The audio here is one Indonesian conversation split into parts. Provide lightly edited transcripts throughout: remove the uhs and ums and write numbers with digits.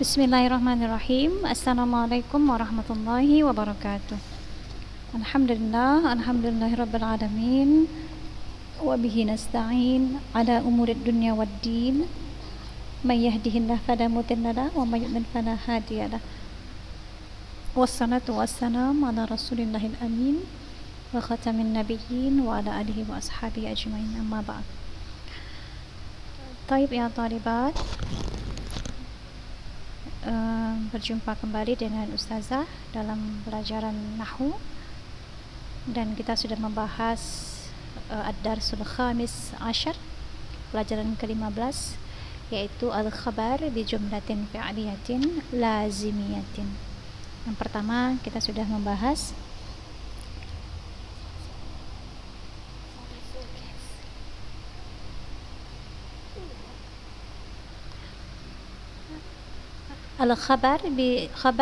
Bismillahirrahmanirrahim. Assalamualaikum warahmatullahi wabarakatuh. Alhamdulillahirabbil alamin. Wa bihi nasta'in ala umurid dunya waddin. May yahdihillahu fala mudilla lahu wa may yudlil fala hadiya lahu. Wassalatu wassalamu ala Rasulillahil amin wa khatamin nabiyyin wa ala alihi wa ashabihi ajmain. Amma ba'd. Taib ya talibat, berjumpa kembali dengan Ustazah dalam pelajaran Nahwu, dan kita sudah membahas ad-darsul khamis ashar, pelajaran ke-15, yaitu al-khabar bi jumlatin fi'liyatin lazimiyatin. Yang pertama kita sudah membahas al-khabar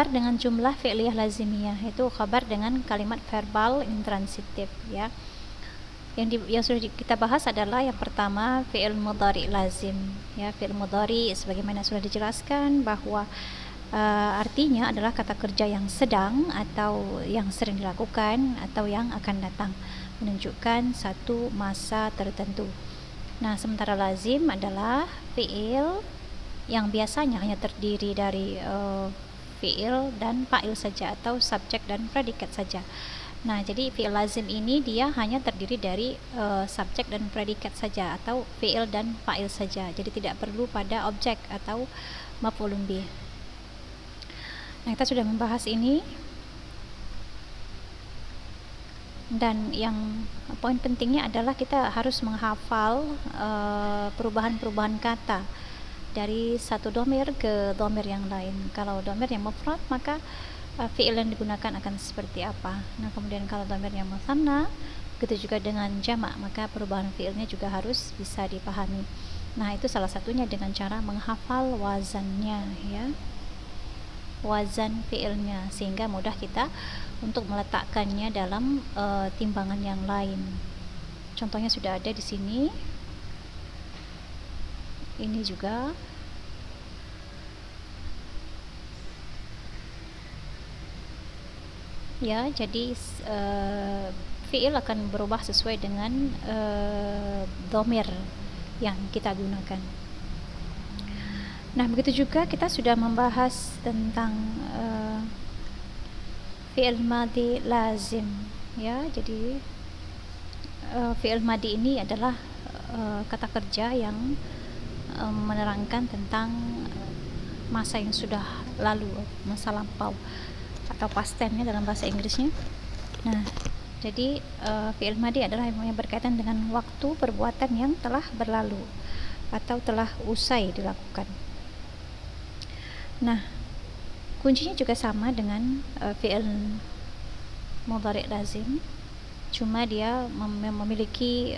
dengan jumlah fi'liyah lazimiyah, itu khabar dengan kalimat verbal intransitif ya. Yang sudah kita bahas adalah yang pertama fi'il mudhari lazim ya. Fi'il mudhari sebagaimana sudah dijelaskan bahwa artinya adalah kata kerja yang sedang atau yang sering dilakukan atau yang akan datang, menunjukkan satu masa tertentu. Nah, sementara lazim adalah fi'il yang biasanya hanya terdiri dari fi'il dan fa'il saja, atau subjek dan predikat saja. Nah, jadi fi'il lazim ini dia hanya terdiri dari subjek dan predikat saja, atau fi'il dan fa'il saja. Jadi tidak perlu pada objek atau maf'ulun bih. Nah, kita sudah membahas ini, dan yang poin pentingnya adalah kita harus menghafal perubahan-perubahan kata dari satu domir ke domir yang lain. Kalau domir yang mufrad, maka fi'il yang digunakan akan seperti apa. Nah, kemudian kalau domir yang mutsanna, begitu juga dengan jamak, maka perubahan fi'ilnya juga harus bisa dipahami. Nah, itu salah satunya dengan cara menghafal wazannya ya, wazan fi'ilnya, sehingga mudah kita untuk meletakkannya dalam timbangan yang lain. Contohnya sudah ada di sini. Ini juga ya, jadi fi'il akan berubah sesuai dengan dhamir yang kita gunakan. Nah, begitu juga kita sudah membahas tentang fi'il madhi lazim ya. Jadi fi'il madhi ini adalah kata kerja yang menerangkan tentang masa yang sudah lalu, masa lampau, atau past tense dalam bahasa Inggrisnya. Nah, jadi fi'il madhi adalah yang berkaitan dengan waktu perbuatan yang telah berlalu atau telah usai dilakukan. Nah, kuncinya juga sama dengan fi'il mudhari lazim, cuma dia memiliki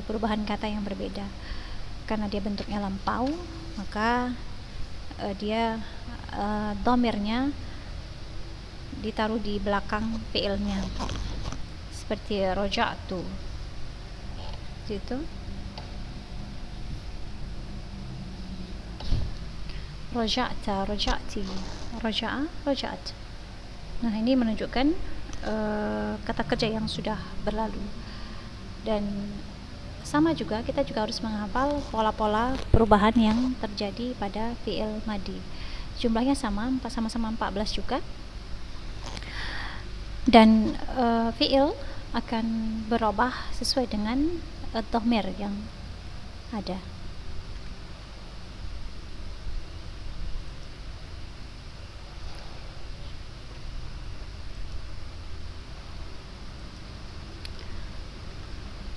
perubahan kata yang berbeda. Karena dia bentuknya lampau, maka dia dhamirnya ditaruh di belakang fi'ilnya, seperti raja'tu gitu. Raja'ta, raja'ti, raja'a, raja'at. Nah, ini menunjukkan kata kerja yang sudah berlalu. Dan sama juga, kita juga harus menghafal pola-pola perubahan yang terjadi pada fi'il madhi. Jumlahnya sama-sama 14 juga. Dan fi'il akan berubah sesuai dengan dhamir yang ada.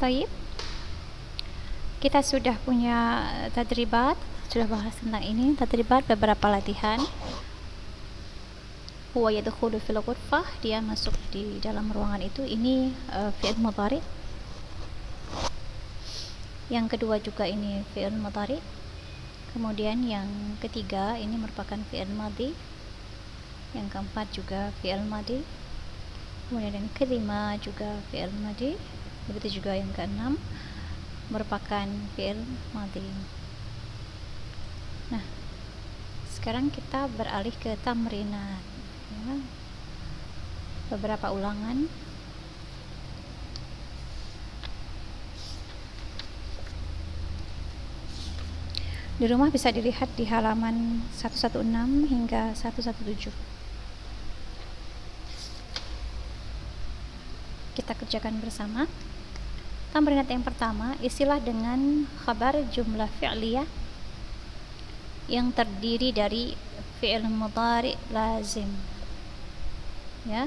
Baik. Kita sudah punya tadribat, sudah bahas tentang ini. Tadribat beberapa latihan. Huwa yadkhulu fil ghurfah, dia masuk di dalam ruangan itu. Ini fi'il mudhari. Yang kedua juga ini fi'il mudhari. Kemudian yang ketiga ini merupakan fi'il madhi. Yang keempat juga fi'il madhi. Kemudian yang kelima juga fi'il madhi. Begitu juga yang keenam merupakan fi'il madhi. Nah, Sekarang kita beralih ke tamrinat, ya. Beberapa ulangan. Di rumah bisa dilihat di halaman 116 hingga 117. Kita kerjakan bersama. Tamrinat yang pertama, istilah dengan khabar jumlah fi'liyah yang terdiri dari fi'il mudhari lazim, ya.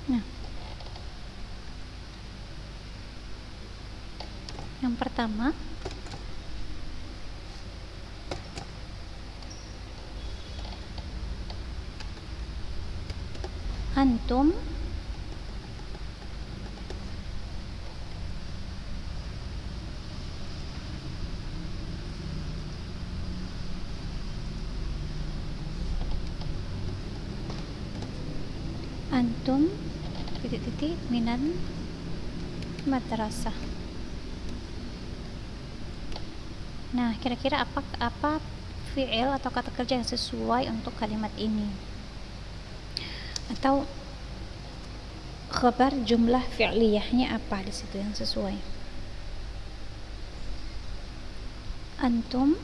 Nah, yang pertama, antum titik-titik minan madrasah. Nah, kira-kira apa fi'il atau kata kerja yang sesuai untuk kalimat ini? Atau khabar jumlah fi'liyahnya apa di situ yang sesuai? Antum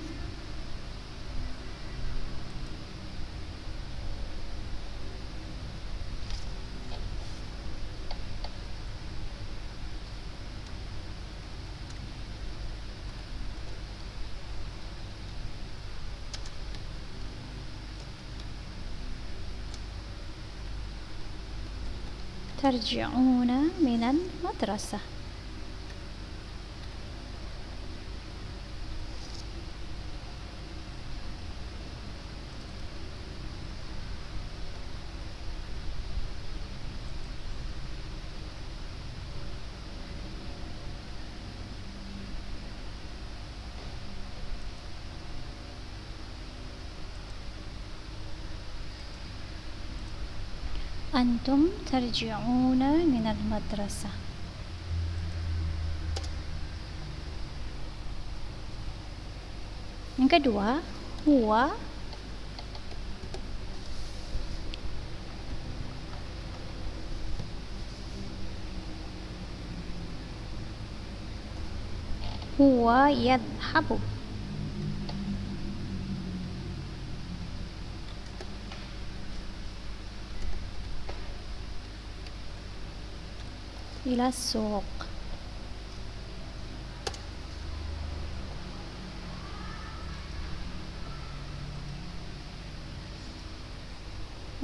tarji'una minan madrasah. Antum tarji'una minal madrasah. Yang kedua, huwa yadhabu. Ila suq.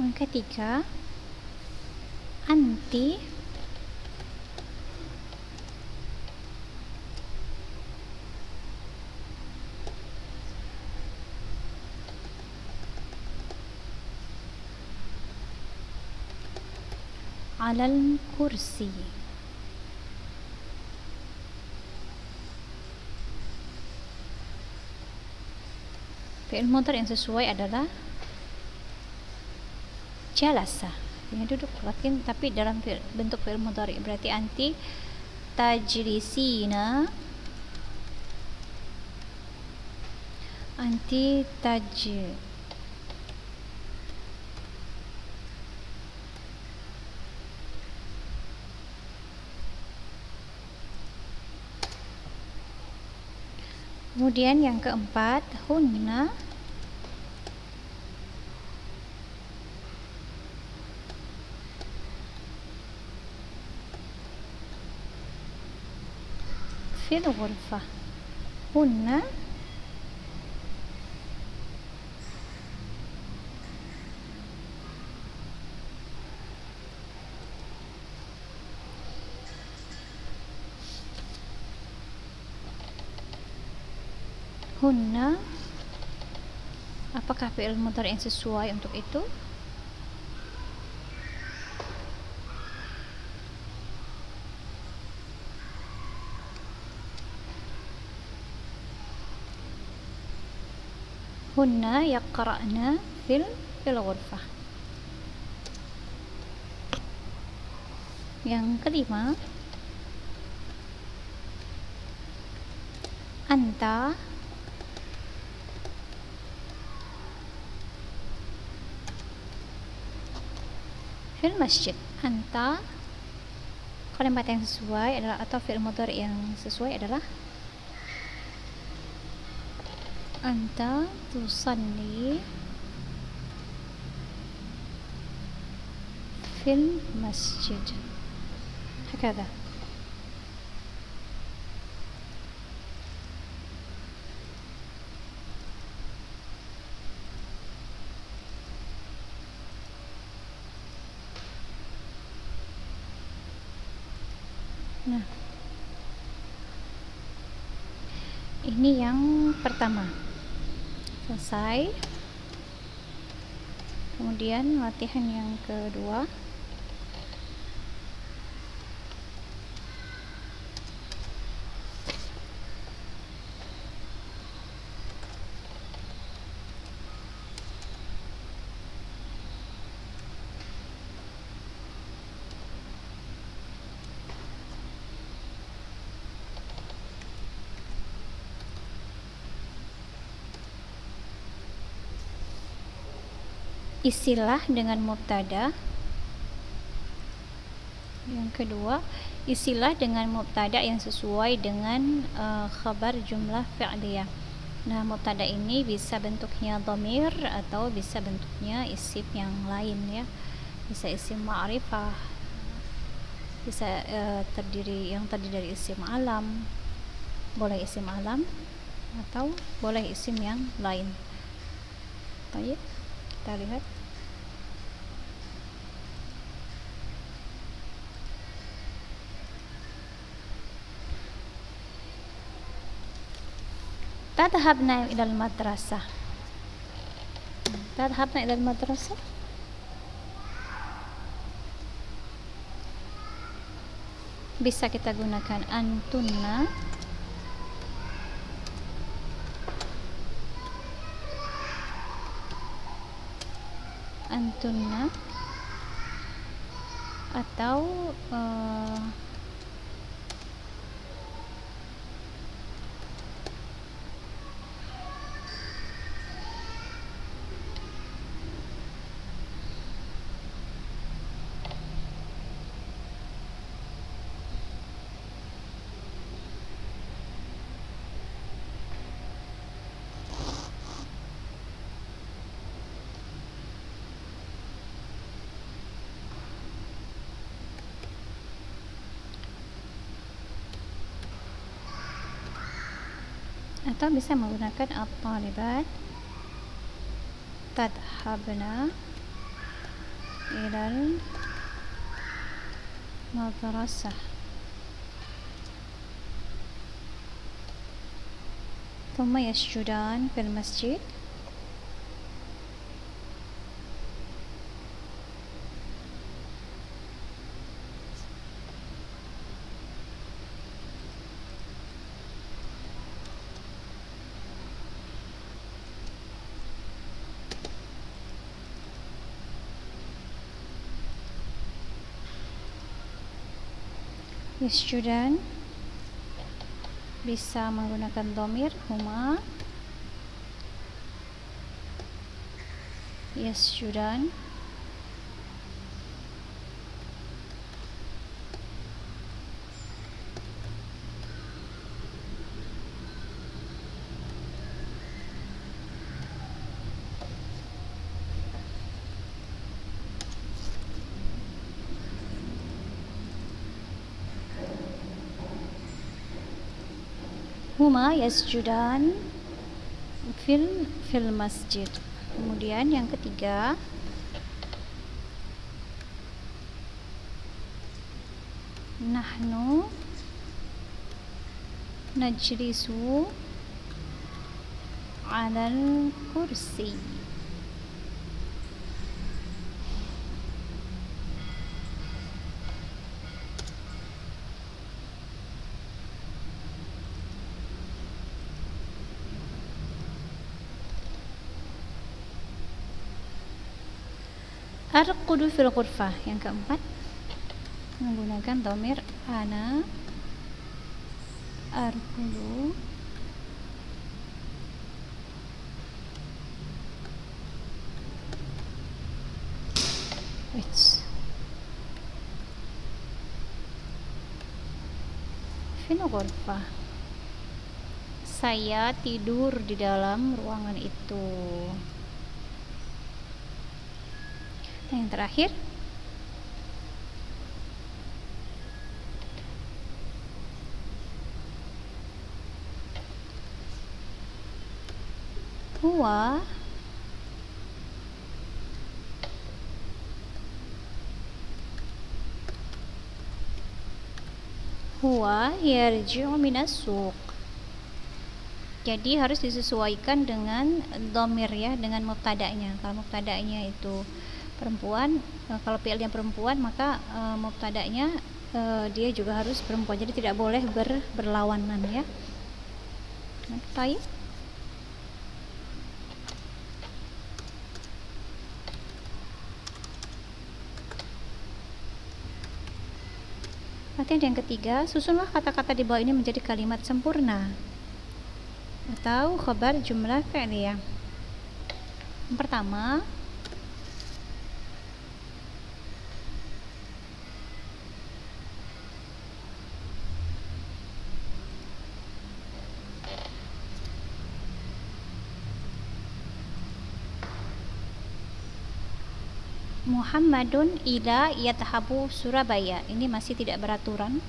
Yang ketiga, anti alal kursi. Fi'il mudhari yang sesuai adalah jalasa, artinya duduk, tapi dalam bentuk fi'il mudhari. Berarti anti tajlisina, anti kemudian yang keempat, hunna fil ghurfah. Hunna hunna, apakah fi'il mudhari yang sesuai untuk itu? hunna yaqra'na fil ghurfah. Yang kelima, anta fil masjid. Anta, kalimat yang sesuai adalah, atau fi'il mudhari yang sesuai adalah anta tusalli fil masjid. Hakadha. Nah, ini yang pertama selesai. Kemudian latihan yang kedua. Isilah dengan mubtada. Yang kedua, isilah dengan mubtada yang sesuai dengan khabar jumlah fi'liyah. Nah, mubtada ini bisa bentuknya dhamir atau bisa bentuknya isim yang lain ya. Bisa isim ma'rifah, bisa terdiri dari isim alam, boleh isim alam atau boleh isim yang lain. Baik, kita lihat. Tadhabna ilal madrasah. Tadhabna ilal madrasah. Bisa kita gunakan antunna, atau bisa menggunakan at-talibat tadhabna ilal madrasah. Thumma yasjudan fil masjid. Yasjudan bisa menggunakan dhamir huma, yasjudan. Huma yasjudan fil masjid. Kemudian yang ketiga, nahnu najlisu 'alal kursi. Arqudu fil ghurfah. Yang keempat, menggunakan dhamir ana. Arqudu fil ghurfah. Saya tidur di dalam ruangan itu. Yang terakhir, huwa yarji'u minas suq. Jadi harus disesuaikan dengan dhamir ya, dengan mubtada'nya. Kalau mubtada'nya itu perempuan, kalau fi'ilnya perempuan maka mubtada'nya dia juga harus perempuan. Jadi tidak boleh berlawanan ya. Baik. Latihan yang ketiga, susunlah kata-kata di bawah ini menjadi kalimat sempurna atau khabar jumlah fi'liyah. Yang pertama, Muhammadun ila yadhabu Surabaya. Ini masih tidak beraturan.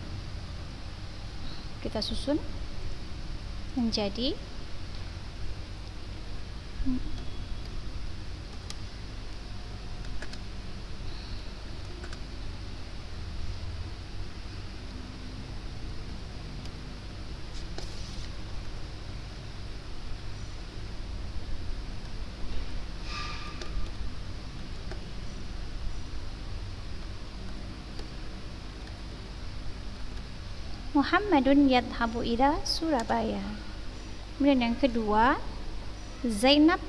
Kita susun menjadi Muhammadun yadhabu ila Surabaya. Kemudian yang kedua, Zainab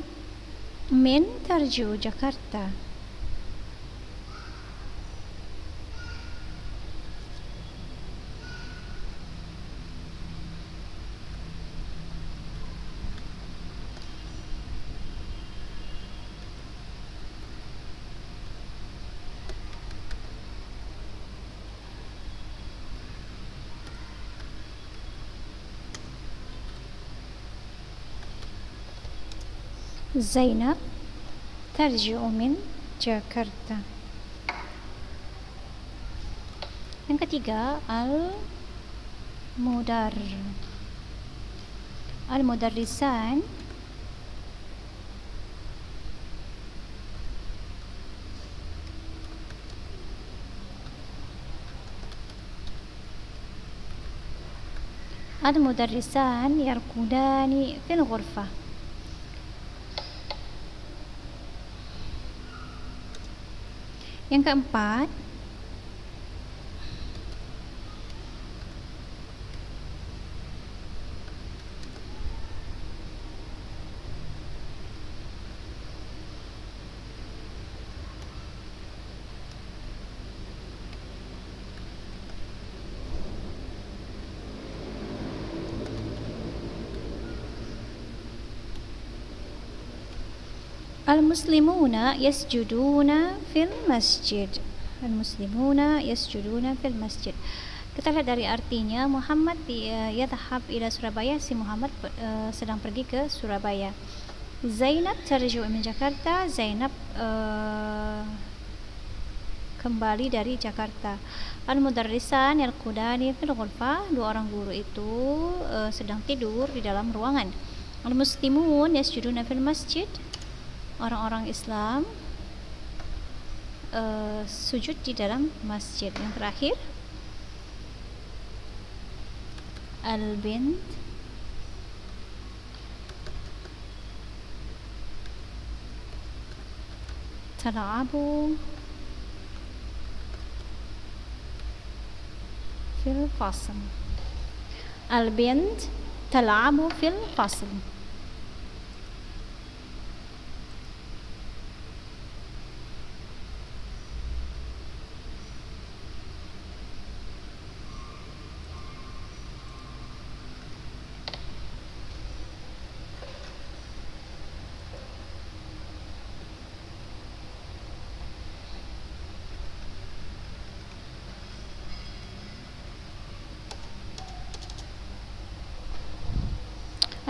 min tarju Jakarta. Zainab tarji'u min Jakarta. Yang ketiga, al-mudarrisan yarkudani fil ghurfah. Yang keempat, al-muslimuna yasjuduna fil masjid. Al-muslimuna yasjuduna fil masjid. Kita lihat dari artinya, Muhammad yadhhab ila Surabaya, si Muhammad sedang pergi ke Surabaya. Zainab tarji'u min Jakarta, Zainab kembali dari Jakarta. Al-mudarrisan yarqudani fil ghurfah, dua orang guru itu sedang tidur di dalam ruangan. Al-muslimun yasjuduna fil masjid, orang-orang Islam sujud di dalam masjid. Yang terakhir, al-bint tal'abu fil fasl. Al-bint tal'abu fil fasl.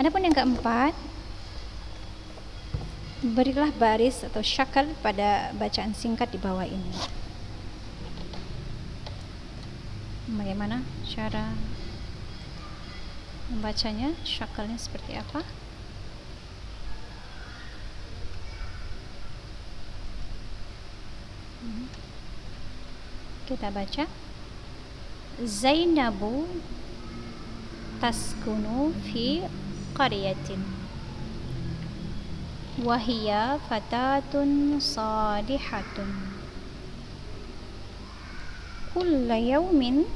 Adapun yang keempat, berilah baris atau syakal pada bacaan singkat di bawah ini. Bagaimana cara membacanya? Syakalnya seperti apa? Kita baca. Zainabu taskunu fi qaryatin wa hiya fatatun salihatun kulla yawmin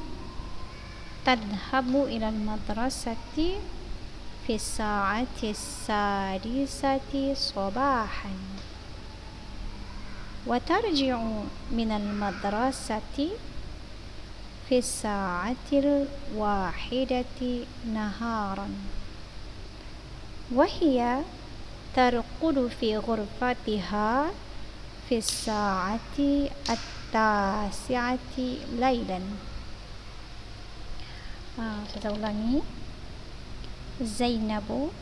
tadhhabu ila al-madrasati fi sa'ati sadisati sabahan wa tarji'u min al-madrasati fi sa'atil wahidati naharan wa hiya tarqudu fi ghurfatiha fi sa'ati at-tasi'ati lailan. Kita ulangi. Zainabu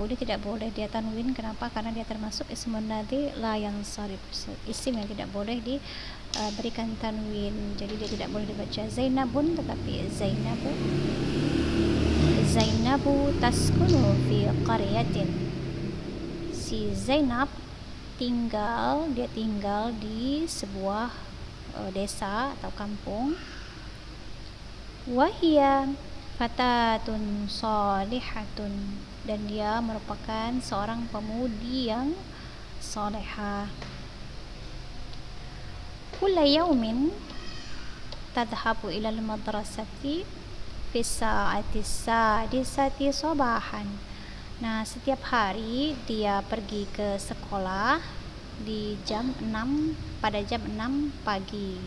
dia tidak boleh dia tanwin. Kenapa? Karena dia termasuk ismun nadhi la yansarif, isim yang tidak boleh diberikan tanwin. Jadi dia tidak boleh dibaca Zainabun, tetapi Zainabu taskunu fi qaryatin. Si Zainab dia tinggal di sebuah desa atau kampung. Wahia fatatun salihatun, dan dia merupakan seorang pemudi yang salehah. Kulla yaumin tadhhabu ila al-madrasati fi sa'ati sadisati sabahan. Nah, setiap hari dia pergi ke sekolah di pada jam 6 pagi.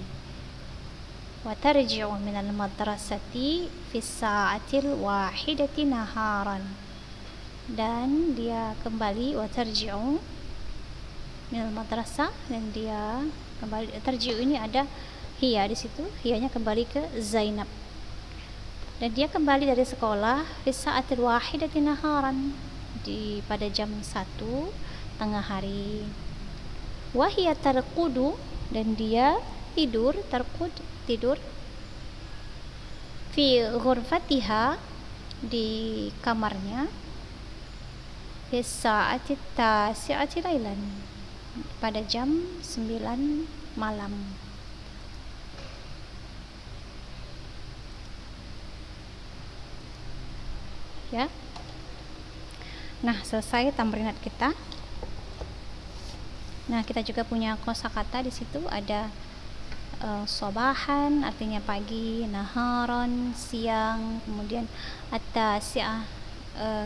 Wa tarji'u min al-madrasati fi sa'atil wahidati naharan. Dan dia kembali tarji'u min al-madrasah, dan dia kembali. Tarji'u ini ada hiya di situ, hiyanya kembali ke Zainab. Dan dia kembali dari sekolah fi sa'atil wahidati naharan, pada jam 1 tengah hari. Wa hiya tarqudu, dan dia tidur fi ghurfatiha, di kamarnya, fi sa'ati tasi'ati lailan, pada jam 9 malam. Ya. Nah, selesai tamrinat kita. Nah, kita juga punya kosakata di situ, ada sobahan artinya pagi, naharon siang, kemudian at-tasi'ah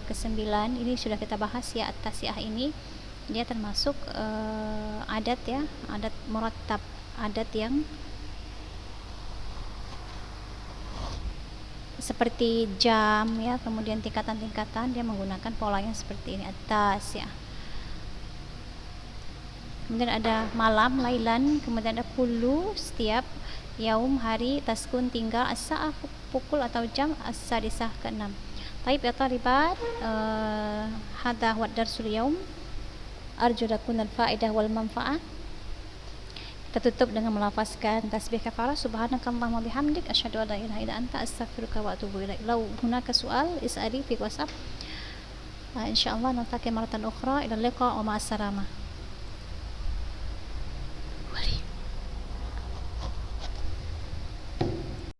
ke-9 ini sudah kita bahas ya. At-tasi'ah ini dia termasuk adat ya, adat murattab, adat yang seperti jam ya, kemudian tingkatan-tingkatan, dia menggunakan polanya seperti ini, at-tasi'ah. Kemudian ada malam, lailan, kemudian ada kullu, setiap, yaum, hari, taskun, tinggal, as-sa'ah, pukul atau jam, as-sadisah, ke-6. Taib ya talibat, hadha huwa darsul yaum, arju lakunal faedah wal manfa'ah. Kita tutup dengan melafazkan tasbih kafarah, subhanakallahumma bihamdik, asyhadu an la ilaha illa anta, astaghfiruka wa atubu ilaik. Lau hunaka su'al is'ali fi WhatsApp. Insyaallah naltaqi maratan ukhra, ila liqa wa ma'as salamah.